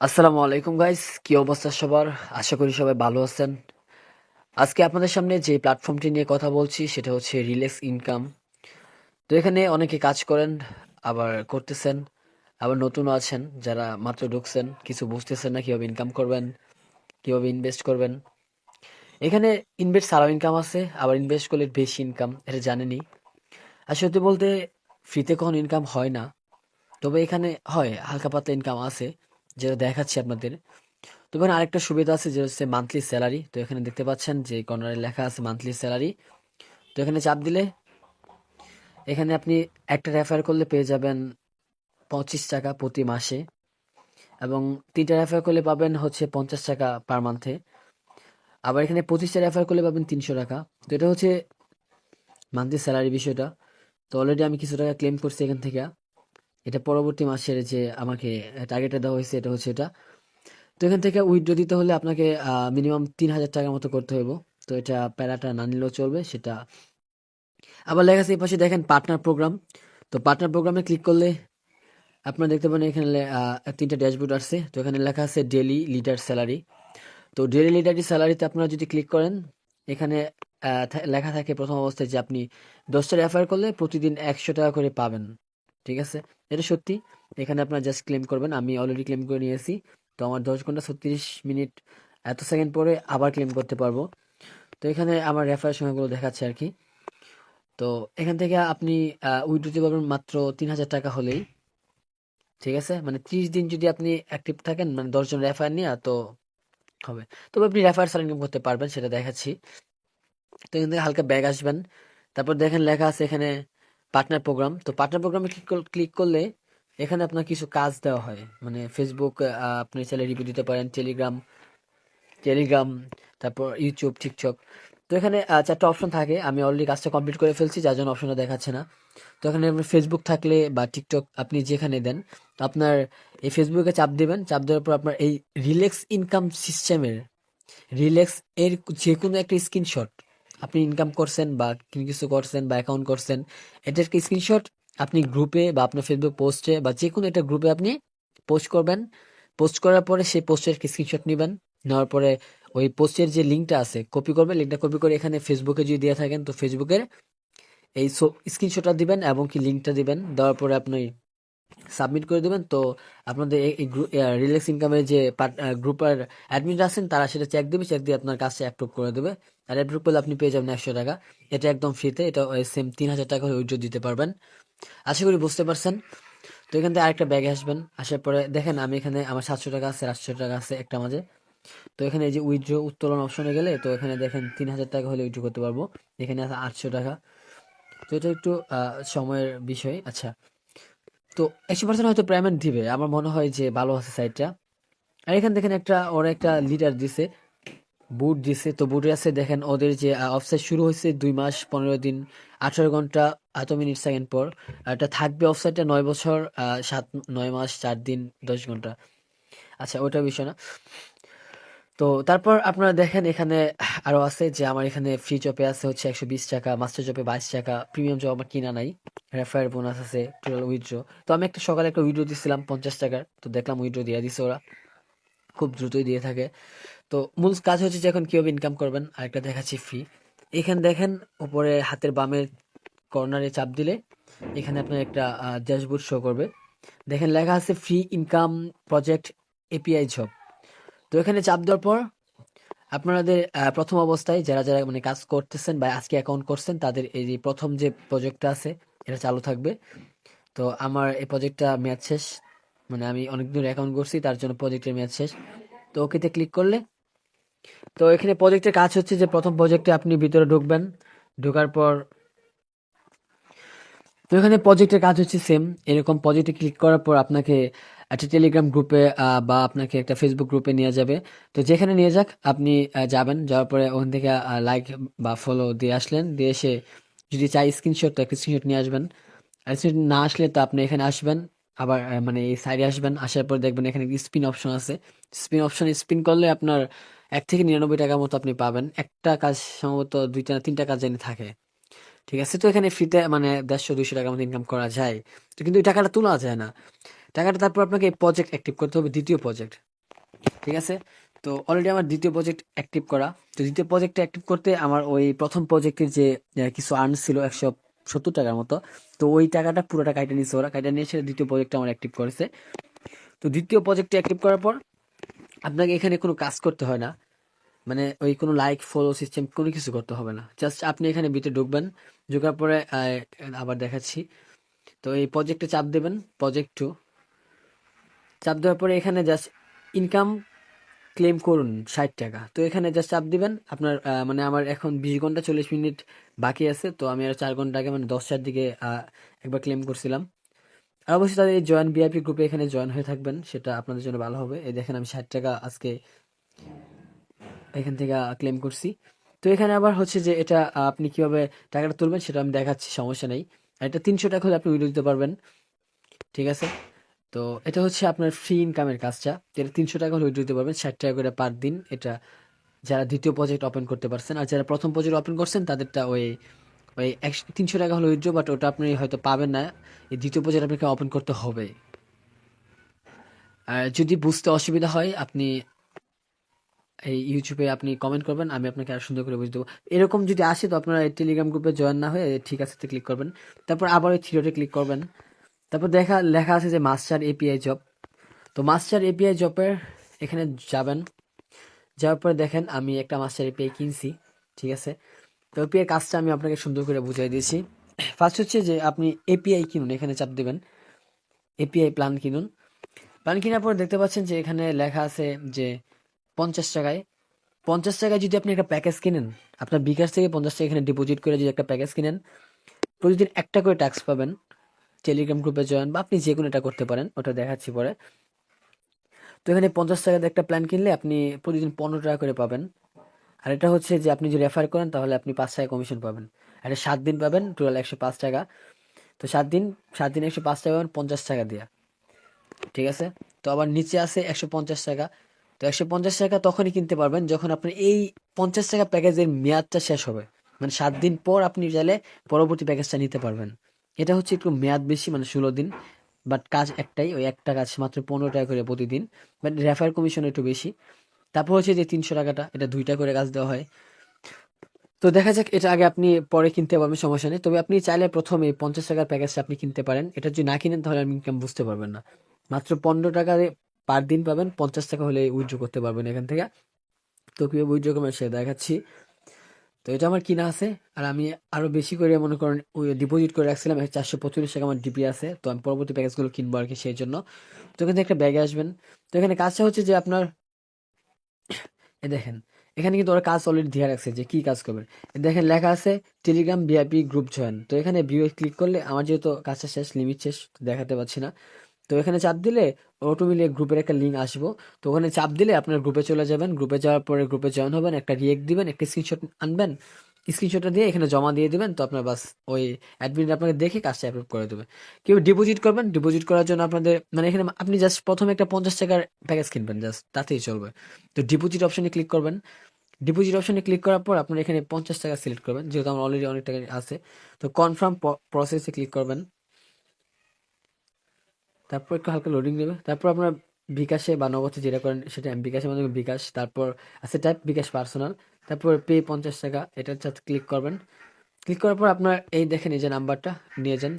আসসালামু আলাইকুম গাইস, কি অবস্থা সবার? আশা করি সবাই ভালো আছেন। আজকে আপনাদের সামনে যে প্ল্যাটফর্মটি নিয়ে কথা বলছি সেটা হচ্ছে রিল্যাক্স ইনকাম। তো এখানে অনেকে কাজ করেন, আবার করতেছেন, আবার নতুনও আছেন যারা মাত্র ঢুকছেন, কিছু বুঝতেছেন না কিভাবে ইনকাম করবেন, কিভাবে ইনভেস্ট করবেন। এখানে ইনভেস্ট ছাড়াও ইনকাম আছে, আবার ইনভেস্ট করলে বেশি ইনকাম, এটা জানেনই। আর সত্যি বলতে ফ্রিতে কখনো ইনকাম হয় না, তবে এখানে হয় হালকা পাতলা ইনকাম আছে, যেটা দেখাচ্ছি আপনাদের। তো এখানে আরেকটা সুবিধা আছে যে হচ্ছে মান্থলি স্যালারি। তো এখানে দেখতে পাচ্ছেন যে কর্নারে লেখা আছে মান্থলি স্যালারি। তো এখানে চাপ দিলে এখানে আপনি একটা রেফার করলে পেয়ে যাবেন 25 টাকা প্রতি মাসে, এবং 3টা রেফার করলে পাবেন হচ্ছে 50 টাকা পার মান্থে। আবার এখানে 25টা রেফার করলে পাবেন 300 টাকা। তো এটা হচ্ছে মান্থলি স্যালারি বিষয়টা। তো অলরেডি আমি কিছু টাকা ক্লেম করছি এখান থেকে। এটা পরবর্তী মাসের যে আমাকে টার্গেটটা দেওয়া হয়েছে এটা হচ্ছে এটা। তো এখান থেকে উইথড্র দিতে হলে আপনাকে মিনিমাম 3,000 টাকার মতো করতে হবে। তো এটা প্যারাটা না নিলেও চলবে সেটা। আবার লেখা আছে এই পাশে দেখেন পার্টনার প্রোগ্রাম। তো পার্টনার প্রোগ্রামে ক্লিক করলে আপনারা দেখতে পারেন এখানে 3টা ড্যাশবোর্ড আসছে। তো এখানে লেখা আছে ডেলি লিডার স্যালারি। তো ডেলি লিডার স্যালারিতে আপনারা যদি ক্লিক করেন, এখানে লেখা থাকে প্রথম অবস্থায় যে আপনি 10টা রেফার করলে প্রতিদিন 100 টাকা করে পাবেন। ঠিক আছে, এটা সত্যি। এখানে আপনার জাস্ট ক্লেম করবেন, আমি অলরেডি ক্লেম করে নিয়েছি। তো আমার 10 ঘন্টা 36 মিনিট এত সেকেন্ড পরে আবার ক্লেম করতে পারবো। তো এখানে আমার রেফারের সময়গুলো দেখাচ্ছে আর কি। তো এখান থেকে আপনি উইথড্র দিতে পারবেন মাত্র 3,000 টাকা হলেই। ঠিক আছে, মানে 30 দিন যদি আপনি অ্যাক্টিভ থাকেন, মানে 10 জন রেফার নিয়ে, তো হবে। তবে আপনি রেফার ছাড়া ইনকাম করতে পারবেন, সেটা দেখাচ্ছি। তো এখান থেকে হালকা ব্যাগ আসবেন। তারপর দেখেন লেখা আছে এখানে পার্টনার প্রোগ্রাম। তো পার্টনার প্রোগ্রামে ক্লিক করলে এখানে আপনার কিছু কাজ দেওয়া হয়, মানে ফেসবুক আপনি চাইলে রিভিউ দিতে পারেন, টেলিগ্রাম, তারপর ইউটিউব, টিকটক। তো এখানে 4টা অপশন থাকে, আমি অলরেডি কাজটা কমপ্লিট করে ফেলছি যার জন্য অপশনটা দেখাচ্ছে না। তো এখানে আপনার ফেসবুক থাকলে বা টিকটক আপনি যেখানে দেন, তো আপনার এই ফেসবুকে চাপ দিবেন। চাপ দেওয়ার পর আপনার এই রিল্যাক্স ইনকাম সিস্টেমের রিল্যাক্স এর যে কোনো একটা স্ক্রিনশট, আপনি ইনকাম করছেন বা কোনো কিছু করছেন বা অ্যাকাউন্ট করছেন, এটার একটা স্ক্রিনশট আপনি গ্রুপে বা আপনার ফেসবুক পোস্টে বা যে কোনো একটা গ্রুপে আপনি পোস্ট করবেন। পোস্ট করার পরে সেই পোস্টের একটা স্ক্রিনশট নেবেন। নেওয়ার পরে ওই পোস্টের যে লিঙ্কটা আছে কপি করবেন। লিঙ্কটা কপি করে এখানে ফেসবুকে যদি দিয়ে থাকেন তো ফেসবুকের এই স্ক্রিনশটটা দিবেন এবং কি লিঙ্কটা দিবেন। দেওয়ার পরে আপনি সাবমিট করে দিবেন। তো আপনাদের এই রিল্যাক্স ইনকামের যে গ্রুপের অ্যাডমিন আছেন তারা সেটা চেক দেবে, চেক দিয়ে আপনার কাজটা অ্যাপ্রুভ করে দেবে। আর অ্যাপ্রুভ করলে আপনি পেয়ে যাবেন 100 টাকা। এটা একদম ফ্রিতে, এটা সেম 3,000 টাকা হয়ে উইথড্র দিতে পারবেন। আশা করি বুঝতে পারছেন। তো এখান থেকে আরেকটা ব্যাগে আসবেন, আসার পরে দেখেন আমি এখানে আমার 700 টাকা আছে, 800 টাকা আছে একটা মাঝে। তো এখানে এই যে উইথড্র উত্তোলন অপশনে গেলে তো এখানে দেখেন 3,000 টাকা হলে উইথড্র করতে পারবো। এখানে আছে 800 টাকা। তো এটা একটু সময়ের বিষয়। আচ্ছা, তো 80% হয়তো পেমেন্ট দিবে, আমার মনে হয় যে ভালো আছে সাইটটা। আর এখানে দেখেন একটা ওরা একটা লিডার দিছে, বুট দিছে। তো বুটে আছে দেখেন ওদের যে অফসাইট শুরু হয়েছে 2 মাস 15 দিন 18 ঘন্টা এত মিনিট সেকেন্ড পর। আর এটা থাকবে অফসাইটটা 9 বছর 9 মাস 4 দিন 10 ঘন্টা। আচ্ছা, ওটা বিষয় না। তো তারপর আপনারা দেখেন এখানে আরো আছে যে আমার এখানে ফ্রি জবে আছে হচ্ছে 120 টাকা, মাস্টার জবে 22 টাকা, প্রিমিয়াম জব আমার কিনা নাই, রেফার বোনাস আছে, টোটাল উইথড্র। তো আমি একটা সকালে একটা উইথড্র দিছিলাম 50 টাকার, তো দেখলাম উইথড্র দিয়ে দিছে ওরা, খুব দ্রুতই দিয়ে থাকে। তো মূল কাজ হচ্ছে যে এখন কিভাবে ইনকাম করবেন। আরেকটা দেখাচ্ছি ফ্রি। এখানে দেখেন উপরে হাতের বামের কর্নারে চাপ দিলে এখানে আপনার একটা ড্যাশবোর্ড শো করবে। দেখেন লেখা আছে free income project API job. তো এখানে চাপ দেওয়ার পর আপনাদের প্রথম অবস্থায় যারা যারা মানে কাজ করতেছেন বা আজকে অ্যাকাউন্ট করছেন তাদের এই যে প্রথম যে প্রজেক্টটা আছে এটা চালু থাকবে। তো আমার এই প্রজেক্টটা মেয়াদ শেষ, মানে আমি অনেকদিন অ্যাকাউন্ট করছি তার জন্য প্রজেক্টের মেয়াদ শেষ। তো ওকেতে ক্লিক করলে তো এখানে প্রজেক্টের কাজ হচ্ছে যে প্রথম প্রজেক্টে আপনি ভিতরে ঢুকবেন। ঢোকার পর তো এখানে প্রজেক্টের কাজ হচ্ছে সেম এরকম। প্রজেক্টে ক্লিক করার পর আপনাকে একটা টেলিগ্রাম গ্রুপে বা আপনাকে একটা ফেসবুক গ্রুপে নিয়ে যাবে। তো যেখানে নিয়ে যাক আপনি যাবেন, যাওয়ার পরে ওখান থেকে লাইক বা ফলো দিয়ে আসলেন, দিয়ে এসে যদি চাই স্ক্রিনশট তো একটা স্ক্রিনশট নিয়ে আসবেন। আর স্ক্রিনশট না আসলে তো আপনি এখানে আসবেন, আবার মানে এই সাইডে আসবেন। আসার পর দেখবেন এখানে স্পিন অপশন আছে। স্পিন অপশনে স্পিন করলে আপনার 1 থেকে 99 টাকার মতো আপনি পাবেন। একটা কাজ সম্ভবত 2টা না 3টা কাজ জানি থাকে। ঠিক আছে, তো এখানে ফ্রিতে মানে 150-200 টাকার মতো ইনকাম করা যায়। তো কিন্তু এই টাকাটা তোলা যায় না, টাকাটা তারপর আপনাকে এই প্রজেক্ট অ্যাক্টিভ করতে হবে, দ্বিতীয় প্রজেক্ট, ঠিক আছে? তো অলরেডি আমার দ্বিতীয় প্রজেক্ট অ্যাক্টিভ করা। তো দ্বিতীয় প্রজেক্টটা অ্যাক্টিভ করতে আমার ওই প্রথম প্রজেক্টের যে কিছু আর্ন ছিল 170 টাকার মতো, তো ওই টাকাটা পুরোটা কাইটা নিয়েছে ওরা, কাইটা নিয়ে সেটা দ্বিতীয় প্রজেক্টটা আমার অ্যাক্টিভ করেছে। তো দ্বিতীয় প্রজেক্টটা অ্যাক্টিভ করার পর আপনাকে এখানে কোনো কাজ করতে হয় না, মানে ওই কোনো লাইক ফলো সিস্টেম কোনো কিছু করতে হবে না, জাস্ট আপনি এখানে ভিতরে ঢুকবেন, ঢোকার পরে আবার দেখাচ্ছি। তো এই প্রজেক্টে চাপ দেবেন, প্রজেক্ট টু, চাপ দেওয়ার পরে এখানে জাস্ট ইনকাম ক্লেম করুন 60 টাকা। তো এখানে জাস্ট চাপ দিবেন আপনার মানে আমার এখন 20 ঘন্টা 40 মিনিট বাকি আছে, তো আমি আর 4 ঘন্টা আগে মানে 10টার দিকে একবার ক্লেম করছিলাম। আর অবশ্যই তাদের এই জয়েন ভিআইপি গ্রুপে এখানে জয়েন হয়ে থাকবেন, সেটা আপনাদের জন্য ভালো হবে। এই দেখেন আমি 60 টাকা আজকে এখান থেকে ক্লেম করছি। তো এখানে আবার হচ্ছে যে এটা আপনি কিভাবে টাকাটা তুলবেন সেটা আমি দেখাচ্ছি, সমস্যা নেই। আর এটা 300 টাকা হলে আপনি উইথড্র দিতে পারবেন, ঠিক আছে? তো এটা হচ্ছে আপনার ফ্রি ইনকামের কাজটা, এটা 300 টাকা হলে উইথড্র দিতে পারবেন, 60 টাকা করে পার দিন। এটা যারা দ্বিতীয় প্রজেক্ট ওপেন করতে পারছেন, আর যারা প্রথম প্রজেক্ট ওপেন করছেন তাদেরটা ওই ওই 300 টাকা হলে উইথড্র, বাট ওটা আপনি হয়তো পাবেন না, এই দ্বিতীয় প্রজেক্ট আপনাকে ওপেন করতে হবে। আর যদি বুঝতে অসুবিধা হয় আপনি এই ইউটিউবে আপনি কমেন্ট করবেন, আমি আপনাকে আর সুন্দর করে বুঝে দেবো। এরকম যদি আসে তো আপনারা এই টেলিগ্রাম গ্রুপে জয়েন না হয়ে ঠিক আছে ক্লিক করবেন, তারপর আবার ওই থ্রিডটে ক্লিক করবেন, তারপর লেখা আছে যে মাস্টার এপিআই জব। তো মাস্টার এপিআই জবের এখানে যাবেন, যাওয়ার পরে দেখেন আমি একটা মাস্টার এপিআই কিনছি, ঠিক আছে? তো এপিআই কাজটা আমি আপনাকে সুন্দর করে বুঝিয়ে দিয়েছি। ফার্স্ট হচ্ছে যে আপনি এপিআই কিনুন, এখানে চাপ দিবেন, এপিআই প্ল্যান কিনুন। প্ল্যান কেনার পর দেখতে পাচ্ছেন যে এখানে লেখা আছে যে 50 টাকায়, 50 টাকায় যদি আপনি একটা প্যাকেজ কিনেন, আপনার বিকাশ থেকে 50 টাকা এখানে ডিপোজিট করে যদি একটা প্যাকেজ কিনেন, প্রতিদিন একটা করে ট্যাক্স পাবেন। টেলিগ্রাম গ্রুপে জয়েন বা আপনি যে কোনো এটা করতে পারেন, ওটা দেখাচ্ছি পরে। তো এখানে 50 টাকাতে একটা প্ল্যান কিনলে আপনি প্রতিদিন 15 টাকা করে পাবেন। আর এটা হচ্ছে যে আপনি যদি রেফার করেন তাহলে আপনি 5 টাকা কমিশন পাবেন। আর এটা 7 দিন পাবেন, টোটাল 105 টাকা। তো 7 দিন, 7 দিনে 105 টাকা পাবেন 50 টাকা দিয়ে, ঠিক আছে? তো আবার নিচে আছে 150 টাকা। তো 150 টাকা তখনই কিনতে পারবেন যখন আপনার এই 50 টাকা প্যাকেজের মেয়াদটা শেষ হবে, মানে 7 দিন পর আপনি চাইলে পরবর্তী প্যাকেজটা নিতে পারবেন। এটা হচ্ছে একটু মেয়াদ বেশি, মানে 16 দিন, বাট কাজ একটাই, ওই একটা কাজ মাত্র 15 টাকা করে প্রতিদিন, বাট রেফার কমিশন একটু বেশি। তারপর হচ্ছে যে 300 টাকাটা, এটা 2টা করে কাজ দেওয়া হয়। তো দেখা যাক, এটা আগে আপনি পরে কিনতে পারবেন, সমস্যা নেই। তবে আপনি চাইলে প্রথমে 50 টাকার প্যাকেজটা আপনি কিনতে পারেন, এটা যদি না কিনেন তাহলে আপনি ইনকাম বুঝতে পারবেন না। মাত্র 15 টাকায় পার দিন পাবেন, 50 টাকা হলে উইথড্র করতে পারবেন এখান থেকে। তো কিভাবে উইথড্র করবেন সেটা দেখাচ্ছি। তো এটা আমার কিনা আছে, আর আমি আরো বেশি করে মনে করেন ওই ডিপোজিট করে রাখছিলাম, 445 টাকা আমার ডিপি আছে, তো আমি পরবর্তী প্যাকেজগুলো কিনবো আর কি, সেই জন্য। তো এখানে একটা ব্যাগে আসবেন। তো এখানে কাজটা হচ্ছে যে আপনার দেখেন এখানে কিন্তু ওরা কাজ অলরেডি দিয়ে রাখছে যে কি কাজ করবেন। দেখেন লেখা আছে টেলিগ্রাম ভিআইপি গ্রুপ জয়েন। তো এখানে ভিউ ক্লিক করলে আমার যেহেতু কাজটা শেষ, লিমিট শেষ, তো দেখাতে পাচ্ছি না। তো এখানে চাপ দিলে অটোমেটিক গ্রুপের একটা লিঙ্ক আসবো। তো ওখানে চাপ দিলে আপনার গ্রুপে চলে যাবেন, গ্রুপে যাওয়ার পরে গ্রুপে জয়েন হবেন, একটা রিয়েক্ট দিবেন, একটা স্ক্রিনশট আনবেন, স্ক্রিনশটটা দিয়ে এখানে জমা দিয়ে দিবেন। তো আপনার বাস ওই অ্যাডমিন আপনাকে দেখে কাজটা অ্যাপ্রুভ করে দেবে। কেউ ডিপোজিট করবেন, ডিপোজিট করার জন্য আপনাদের মানে এখানে আপনি জাস্ট প্রথমে একটা 50 টাকার প্যাকেজ কিনবেন, জাস্ট তাতেই চলবে। তো ডিপোজিট অপশনে ক্লিক করবেন, ডিপোজিট অপশনে ক্লিক করার পর আপনার এখানে 50 টাকা সিলেক্ট করবেন, যেহেতু আমার অলরেডি অনেক টাকা আছে। তো কনফার্ম প্রসেসে ক্লিক করবেন, তারপর একটু হালকা লোডিং নেবে, তারপর আপনার বিকাশে বা নগদে যেটা করেন সেটা বিকাশের মাধ্যমে বিকাশ, তারপর আছে টাইপ বিকাশ পার্সোনাল, তারপর পে 50 টাকা, এটার সাথে ক্লিক করবেন। ক্লিক করার পর আপনার এই দেখেন এই যে নাম্বারটা নিয়ে যান,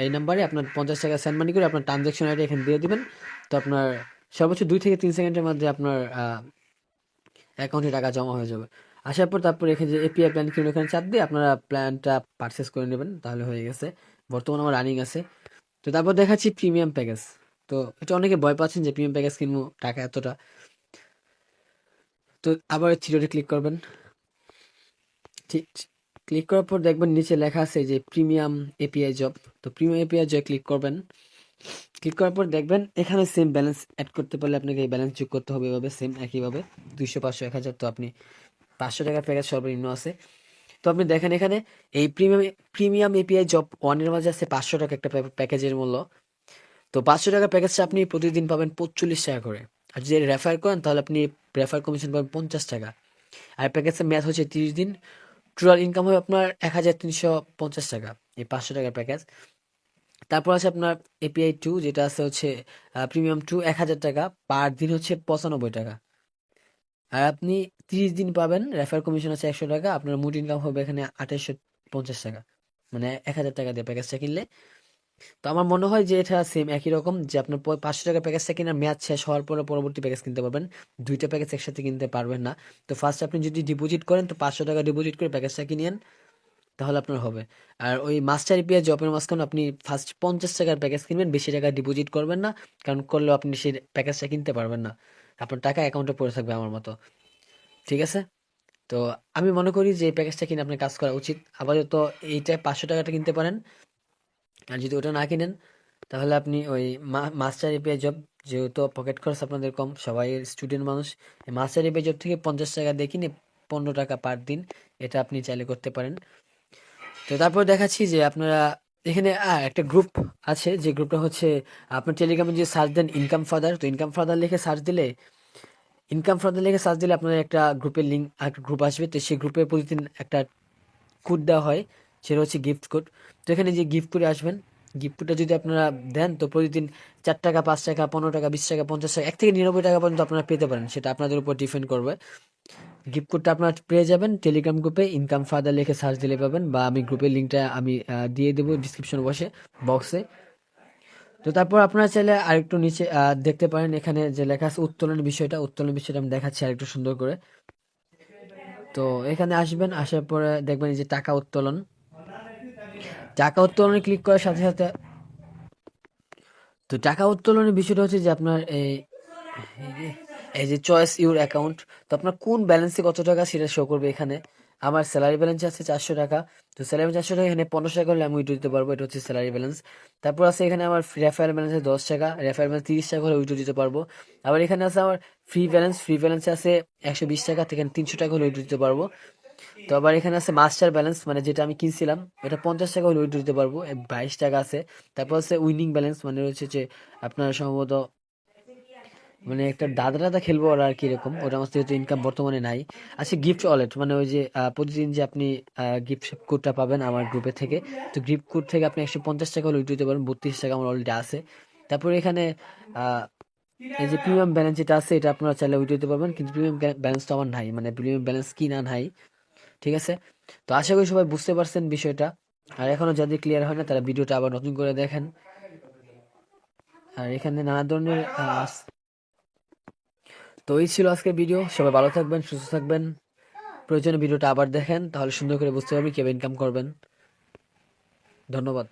এই নাম্বারে আপনার 50 টাকা সেন্ড মানি করে আপনার ট্রানজ্যাকশন আইডি এখানে দিয়ে দিবেন। তো আপনার সর্বোচ্চ 2 থেকে 3 সেকেন্ডের মধ্যে আপনার অ্যাকাউন্টে টাকা জমা হয়ে যাবে। আসার পর তারপর এখানে যে এপিআই প্ল্যান কিনুন, এখানে চাপ দিয়ে আপনারা প্ল্যানটা পারচেস করে নেবেন, তাহলে হয়ে গেছে। বর্তমানে আমার রানিং আছে। তো তারপর দেখাচ্ছি প্রিমিয়াম প্যাকেজ। তো এটা অনেকে ভয় পাচ্ছেন যে প্রিমিয়াম প্যাকেজ কিনবো, টাকা এতটা। তো আবার থ্রিডটে ক্লিক করবেন, ঠিক ক্লিক করার পর দেখবেন নিচে লেখা আছে যে প্রিমিয়াম এপিআই জব। তো প্রিমিয়াম এপিআই জব ক্লিক করবেন, ক্লিক করার পর দেখবেন এখানে সেম ব্যালেন্স অ্যাড করতে পারলে আপনাকে এই ব্যালেন্স যোগ করতে হবে, এভাবে সেম একইভাবে 200 500 1000। তো আপনি 500 টাকার প্যাকেজ সর্বনিম্ন আছে। তো আপনি দেখেন এখানে এই প্রিমিয়াম এপিআই জব ওয়ানের মাঝে আছে 500 টাকা একটা প্যাকেজের মূল্য। তো 500 টাকার প্যাকেজটা আপনি প্রতিদিন পাবেন 45 টাকা করে। আর যদি রেফার করেন তাহলে আপনি রেফার কমিশন পাবেন 50 টাকা। আর প্যাকেজের মেয়াদ হচ্ছে 30 দিন। টোটাল ইনকাম হবে আপনার 1350 টাকা, এই 500 টাকার প্যাকেজ। তারপর আছে আপনার এপিআই 2, যেটা আছে হচ্ছে প্রিমিয়াম 2, 1,000 টাকা পার দিন, হচ্ছে 95 টাকা। আর আপনি 30 দিন পাবেন, রেফার কমিশন আছে 100 টাকা, আপনার মোট ইনকাম হবে এখানে 2850 টাকা, মানে 1,000 টাকা দিয়ে প্যাকেজটা কিনলে। তো আমার মনে হয় যে এটা সেম একই রকম, যে আপনার 500 টাকা প্যাকেজটা কিনার মেয়াদ শেষ হওয়ার পরে পরবর্তী প্যাকেজ কিনতে পারবেন, দুইটা প্যাকেজ একসাথে কিনতে পারবেন না। তো ফার্স্ট আপনি যদি ডিপোজিট করেন, তো 500 টাকা ডিপোজিট করে প্যাকেজটা কিনেন, তাহলে আপনার হবে। আর ওই মাস্টার ইপিআই জবের মাঝখানে আপনি ফার্স্ট 50 টাকার প্যাকেজ কিনবেন, বেশি টাকা ডিপোজিট করবেন না, কারণ করলেও আপনি সেই প্যাকেজটা কিনতে পারবেন না, আপনার টাকা অ্যাকাউন্টে পড়ে থাকবে আমার মতো। ঠিক আছে? তো আমি মনে করি যে এই প্যাকেজটা কিনে আপনার কাজ করা উচিত। আপাতত এইটা 500 টাকাটা কিনতে পারেন, আর যদি ওটা না কিনেন, তাহলে আপনি ওই মাস্টার এপিআই জব, যেহেতু পকেট খরচ আপনাদের কম, সবাই স্টুডেন্ট মানুষ, এই মাস্টার এপিআই জব থেকে 50 টাকা দিয়ে কিনে 15 টাকা পার দিন, এটা আপনি চাইলে করতে পারেন। তো তারপর দেখাচ্ছি যে আপনারা এখানে একটা গ্রুপ আছে, যে গ্রুপটা হচ্ছে আপনার টেলিগ্রামে যে সার্চ দেন ইনকাম ফাদার, তো ইনকাম ফাদার লিখে সার্চ দিলে, আপনার একটা গ্রুপের লিঙ্ক, একটা গ্রুপ আসবে। তো সেই গ্রুপে প্রতিদিন একটা কোড দেওয়া হয়, সেটা হচ্ছে গিফট কোড। তো এখানে যে গিফট কোডে আসবেন, গিফট কোডটা যদি আপনারা দেন, তো প্রতিদিন 4 টাকা, 5 টাকা, 15 টাকা, 20 টাকা, 50 টাকা, 1 থেকে 99 টাকা পর্যন্ত আপনারা পেতে পারেন, সেটা আপনাদের উপর ডিপেন্ড করবে। গিফট কোডটা আপনারা পেয়ে যাবেন টেলিগ্রাম গ্রুপে, ইনকাম ফাদার লিখে সার্চ দিলে পাবেন, বা আমি গ্রুপের লিঙ্কটা আমি দিয়ে দেবো ডিসক্রিপশন বক্সে। তো তারপর আপনারা চাইলে আরেকটু নিচে দেখতে পারেন, এখানে যে লেখা আছে উত্তোলনের বিষয়টা আমি দেখাচ্ছি আরেকটু সুন্দর করে। তো এখানে আসবেন, আসার পরে দেখবেন এই যে টাকা উত্তোলনে ক্লিক করার সাথে সাথে, তো টাকা উত্তোলনের বিষয়টা হচ্ছে যে আপনার এই যে চয়েস ইউর অ্যাকাউন্ট, তো আপনার কোন ব্যালেন্সে কত টাকা সেটা শো করবে এখানে। আমার স্যালারি ব্যালেন্স আছে 400 টাকা, তো স্যালারি 400 টাকা, এখানে 15 টাকা হলে আমি উইথড্র দিতে পারবো, এটা হচ্ছে স্যালারি ব্যালেন্স। তারপর আছে এখানে আমার রেফারেল ব্যালেন্স আছে 10 টাকা, রেফারেল ব্যালেন্স 30 টাকা হলে উইথড্র দিতে পারবো। আবার এখানে আছে আমার ফ্রি ব্যালেন্সে আছে 120 টাকা, থেকে 300 টাকা হলে উইথড্র দিতে পারবো। তো আবার এখানে আছে মাস্টার ব্যালেন্স, মানে যেটা আমি কিনছিলাম, এটা 50 টাকা হলে উইথড্র দিতে পারবো, 22 টাকা আছে। তারপর আছে উইনিং ব্যালেন্স, মানে হচ্ছে যে আপনার সম্ভবত মানে একটা দাদা দাদা খেলবো ওরা আর কি, এরকম ওটা আমার যেহেতু ইনকাম বর্তমানে নাই। আচ্ছা, গিফট ওয়ালেট, মানে ওই যে প্রতিদিন যে আপনি গিফট কোডটা পাবেন আমার গ্রুপে থেকে, তো গিফট কোড থেকে আপনি 150 টাকা হলে উইথড্র দিতে পারেন, 32 টাকা আমার অলরেডি আছে। তারপরে এখানে আহ, এই যে প্রিমিয়াম ব্যালেন্স যেটা আছে, এটা আপনারা চাইলে উইথড্র দিতে পারবেন, কিন্তু প্রিমিয়াম ব্যালেন্স তো আমার নাই, মানে প্রিমিয়াম ব্যালেন্স কিনা নাই। ঠিক আছে? তো আশা করি সবাই বুঝতে পারছেন বিষয়টা। আর এখনো যাদের ক্লিয়ার হয় না, তারা ভিডিওটা আবার নতুন করে দেখেন। আর এখানে নানা ধরনের তো এই ছিল আজকের ভিডিও। সবাই ভালো থাকবেন, সুস্থ থাকবেন। প্রয়োজনে ভিডিওটা আবার দেখেন, তাহলে সুন্দর করে বুঝতে পারবেন কিভাবে ইনকাম করবেন। ধন্যবাদ।